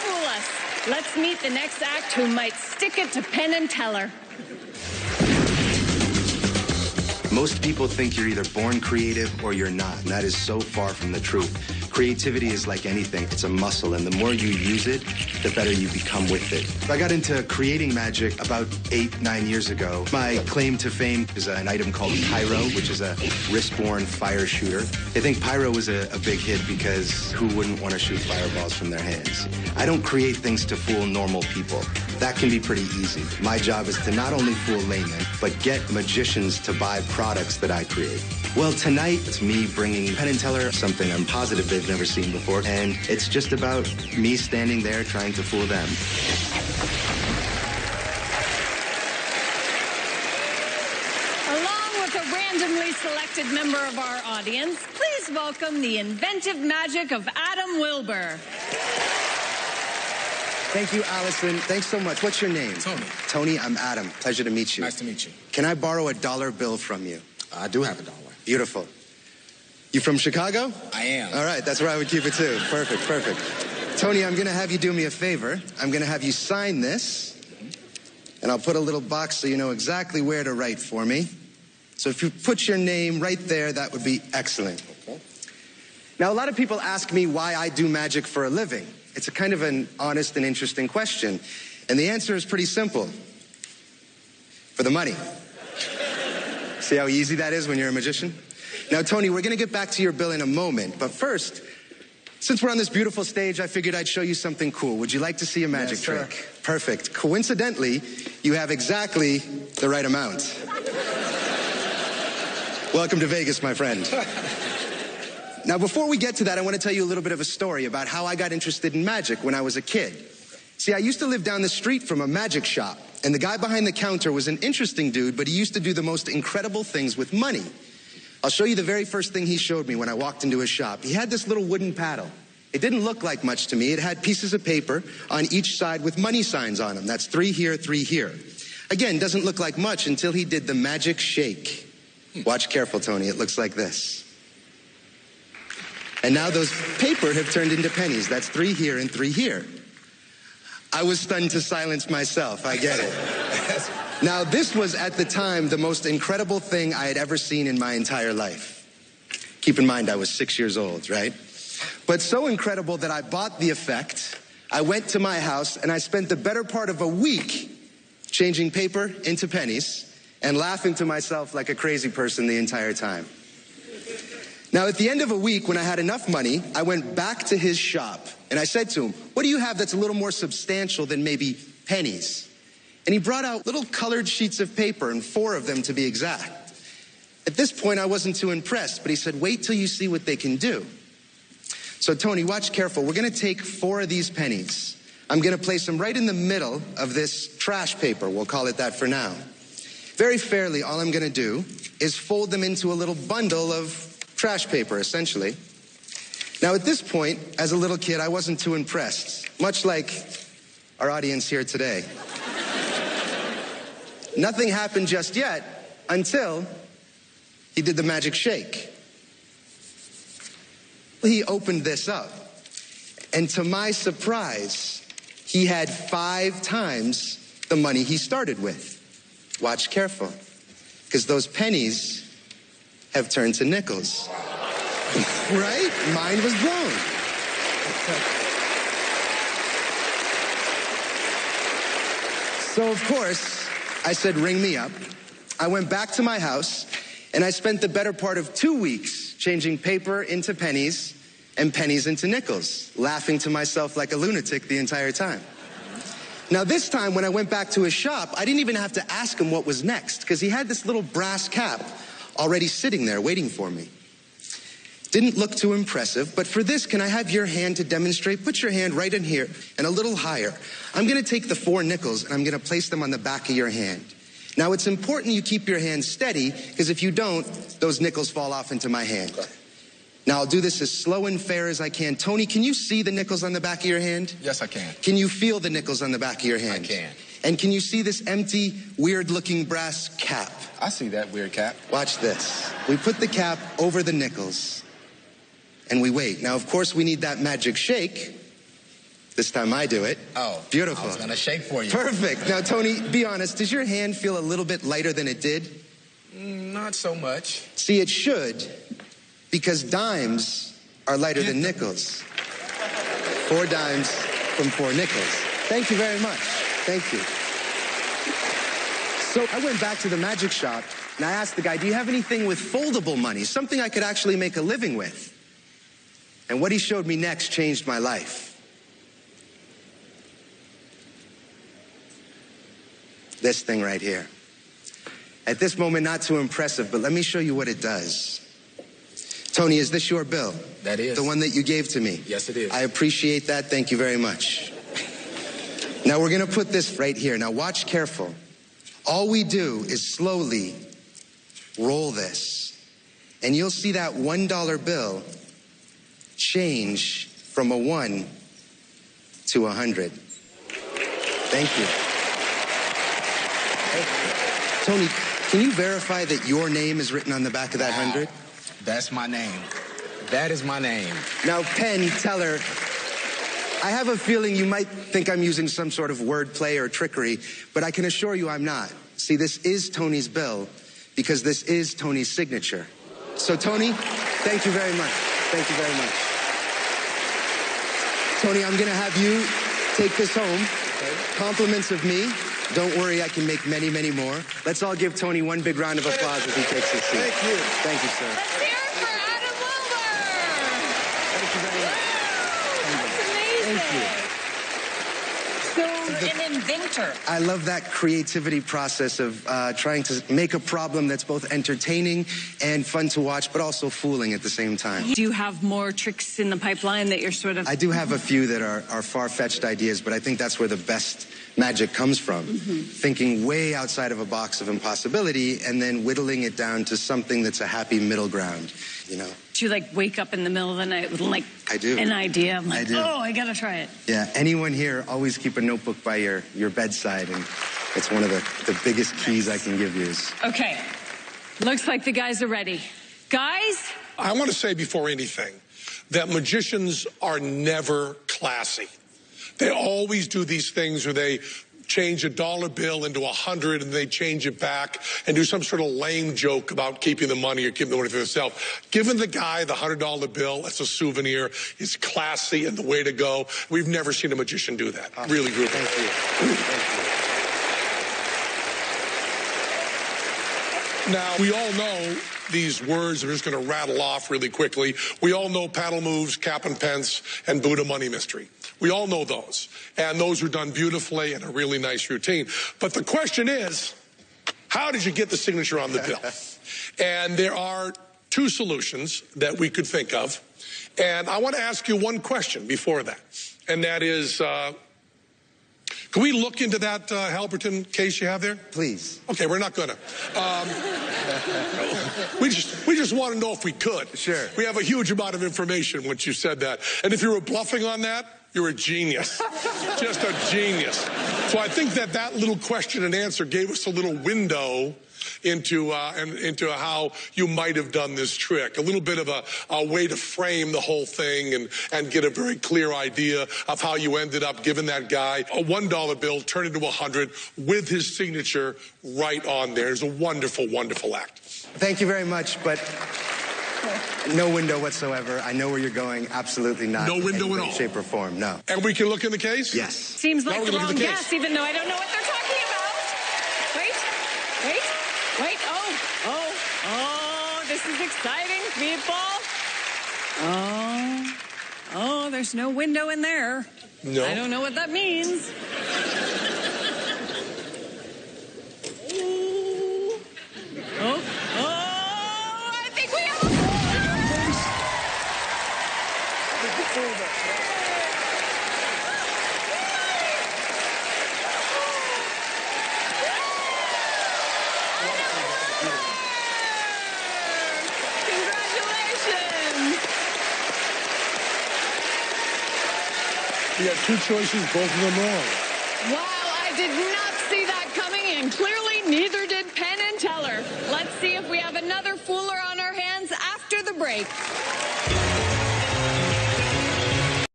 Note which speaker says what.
Speaker 1: fool us. Let's meet the next act who might stick it to Penn and Teller.
Speaker 2: Most people think you're either born creative or you're not, and that is so far from the truth. Creativity is like anything. It's a muscle, and the more you use it, the better you become with it. I got into creating magic about 8-9 years ago. My claim to fame is an item called Pyro, which is a wrist-borne fire shooter. They think Pyro was a big hit because who wouldn't want to shoot fireballs from their hands? I don't create things to fool normal people. That can be pretty easy. My job is to not only fool laymen, but get magicians to buy products that I create. Well, tonight, it's me bringing Penn and Teller something I'm positive they've never seen before, and it's just about me standing there trying to fool them.
Speaker 1: Along with a randomly selected member of our audience, please welcome the inventive magic of Adam Wilber.
Speaker 2: Thank you, Allison. Thanks so much. What's your name?
Speaker 3: Tony.
Speaker 2: Tony, I'm Adam. Pleasure to meet you.
Speaker 3: Nice to meet you.
Speaker 2: Can I borrow a dollar bill from you?
Speaker 3: I do have a dollar.
Speaker 2: Beautiful. You from Chicago?
Speaker 3: I am.
Speaker 2: All right, that's where I would keep it too. Perfect, perfect. Tony, I'm going to have you do me a favor. I'm going to have you sign this, and I'll put a little box so you know exactly where to write for me. So if you put your name right there, that would be excellent.
Speaker 3: Okay.
Speaker 2: Now, a lot of people ask me why I do magic for a living. It's a kind of an honest and interesting question. And the answer is pretty simple. For the money. See how easy that is when you're a magician? Now, Tony, we're going to get back to your bill in a moment. But first, since we're on this beautiful stage, I figured I'd show you something cool. Would you like to see a magic trick? Perfect. Coincidentally, you have exactly the right amount. Welcome to Vegas, my friend. Now, before we get to that, I want to tell you a little bit of a story about how I got interested in magic when I was a kid. See, I used to live down the street from a magic shop, and the guy behind the counter was an interesting dude, but he used to do the most incredible things with money. I'll show you the very first thing he showed me when I walked into his shop. He had this little wooden paddle. It didn't look like much to me. It had pieces of paper on each side with money signs on them. That's 3 here, 3 here. Again, doesn't look like much until he did the magic shake. Watch careful, Tony. It looks like this. And now those paper have turned into pennies. That's 3 here and 3 here. I was stunned to silence myself. I get it. Now, this was at the time the most incredible thing I had ever seen in my entire life. Keep in mind, I was 6 years old, right? But so incredible that I bought the effect. I went to my house and I spent the better part of a week changing paper into pennies and laughing to myself like a crazy person the entire time. Now, at the end of a week, when I had enough money, I went back to his shop and I said to him, "What do you have that's a little more substantial than maybe pennies?" And he brought out little colored sheets of paper, and 4 of them to be exact. At this point, I wasn't too impressed, but he said, "Wait till you see what they can do." So, Tony, watch careful. We're going to take 4 of these pennies. I'm going to place them right in the middle of this trash paper. We'll call it that for now. Very fairly, all I'm going to do is fold them into a little bundle of trash paper, essentially. Now, at this point, as a little kid, I wasn't too impressed, much like our audience here today. Nothing happened just yet until he did the magic shake. He opened this up, and to my surprise, he had 5 times the money he started with. Watch careful, because those pennies have turned to nickels. Right? Mind was blown. So, of course, I said, "Ring me up." I went back to my house, and I spent the better part of 2 weeks changing paper into pennies and pennies into nickels, laughing to myself like a lunatic the entire time. Now, this time, when I went back to his shop, I didn't even have to ask him what was next, because he had this little brass cap already sitting there waiting for me. Didn't look too impressive, but for this, can I have your hand to demonstrate? Put your hand right in here and a little higher. I'm going to take the 4 nickels and I'm going to place them on the back of your hand. Now, it's important you keep your hand steady, because if you don't, those nickels fall off into my hand. Now, I'll do this as slow and fair as I can. Tony, can you see the nickels on the back of your hand?
Speaker 3: Yes, I can.
Speaker 2: Can you feel the nickels on the back of your hand?
Speaker 3: I can.
Speaker 2: And can you see this empty, weird-looking brass cap?
Speaker 3: I see that weird cap.
Speaker 2: Watch this. We put the cap over the nickels, and we wait. Now, of course, we need that magic shake This time I do it.
Speaker 3: Oh.
Speaker 2: Beautiful.
Speaker 3: I was going to shake for you.
Speaker 2: Perfect. Now, Tony, be honest. Does your hand feel a little bit lighter than it did?
Speaker 3: Not so much.
Speaker 2: See, it should, because dimes are lighter than nickels. 4 dimes from 4 nickels. Thank you very much. Thank you. So I went back to the magic shop, and I asked the guy, do you have anything with foldable money, something I could actually make a living with? And what he showed me next changed my life. This thing right here. At this moment, not too impressive, but let me show you what it does. Tony, is this your bill?
Speaker 3: That is.
Speaker 2: The one that you gave to me?
Speaker 3: Yes, it is.
Speaker 2: I appreciate that. Thank you very much. Now, we're going to put this right here. Now, watch careful. All we do is slowly roll this, and you'll see that $1 bill change from a 1 to 100. Thank you. Tony, can you verify that your name is written on the back of that 100?
Speaker 3: That's my name. That is my name.
Speaker 2: Now, Penn, Teller, I have a feeling you might think I'm using some sort of wordplay or trickery, but I can assure you I'm not. See, this is Tony's bill because this is Tony's signature. So, Tony, thank you very much. Thank you very much. Tony, I'm going to have you take this home. Compliments of me. Don't worry, I can make many, many more. Let's all give Tony one big round of applause as he takes his seat.
Speaker 3: Thank you.
Speaker 2: Thank you, sir.
Speaker 1: Let's hear it for Adam Wilber.
Speaker 2: Thank you very much.
Speaker 1: That's amazing.
Speaker 2: Thank you.
Speaker 1: So, an inventor.
Speaker 2: I love that creativity process of trying to make a problem that's both entertaining and fun to watch, but also fooling at the same time.
Speaker 1: Do you have more tricks in the pipeline that you're sort of...
Speaker 2: I do have a few that are far-fetched ideas, but I think that's where the best magic comes from. Thinking way outside of a box of impossibility and then whittling it down to something that's a happy middle ground, you know?
Speaker 1: Do you, like, wake up in the middle of the night with, like,
Speaker 2: I do.
Speaker 1: an idea? I'm like,
Speaker 2: I do.
Speaker 1: oh, I gotta try it.
Speaker 2: Yeah, anyone here, always keep a notebook by your bedside, and it's one of the biggest keys I can give you.
Speaker 1: Okay, looks like the guys are ready. Guys?
Speaker 4: I want to say before anything that magicians are never classy. They always do these things where they change a dollar bill into 100 and they change it back and do some sort of lame joke about keeping the money or keeping the money for themselves. Giving the guy the $100 bill as a souvenir is classy and the way to go. We've never seen a magician do that. Really, really.
Speaker 2: Thank you. Thank you.
Speaker 4: Now, we all know these words. I'm just going to rattle off really quickly. We all know paddle moves, cap and pence, and Buddha money mystery. We all know those. And those are done beautifully and a really nice routine. But the question is, how did you get the signature on the bill? And there are 2 solutions that we could think of. And I want to ask you one question before that. And that is, can we look into that Halberton case you have there?
Speaker 2: Please.
Speaker 4: Okay, we're not gonna. We just want to know if we could.
Speaker 2: Sure.
Speaker 4: We have a huge amount of information once you said that. And if you were bluffing on that, you're a genius. Just a genius. So I think that little question and answer gave us a little window into how you might have done this trick. A little bit of a way to frame the whole thing and get a very clear idea of how you ended up giving that guy a $1 bill turned into 100 with his signature right on there. It's a wonderful, wonderful act.
Speaker 2: Thank you very much, but no window whatsoever. I know where you're going. Absolutely not.
Speaker 4: No window
Speaker 2: in
Speaker 4: at
Speaker 2: any
Speaker 4: all.
Speaker 2: Shape or form. No.
Speaker 4: And we can look in the case?
Speaker 2: Yes.
Speaker 1: Seems like
Speaker 4: Now
Speaker 1: the
Speaker 4: we're gonna
Speaker 1: wrong
Speaker 4: look at the
Speaker 1: guess,
Speaker 4: case.
Speaker 1: even though I don't know what they're talking about. Wait. Oh, this is exciting, people. Oh, there's no window in there.
Speaker 4: No.
Speaker 1: I don't know what that means. I think we have Congratulations!
Speaker 4: You have 2 choices, both of them wrong.
Speaker 1: Wow, I did not see that coming, and clearly neither did Penn and Teller. Let's see if we have another fooler on our hands after the break.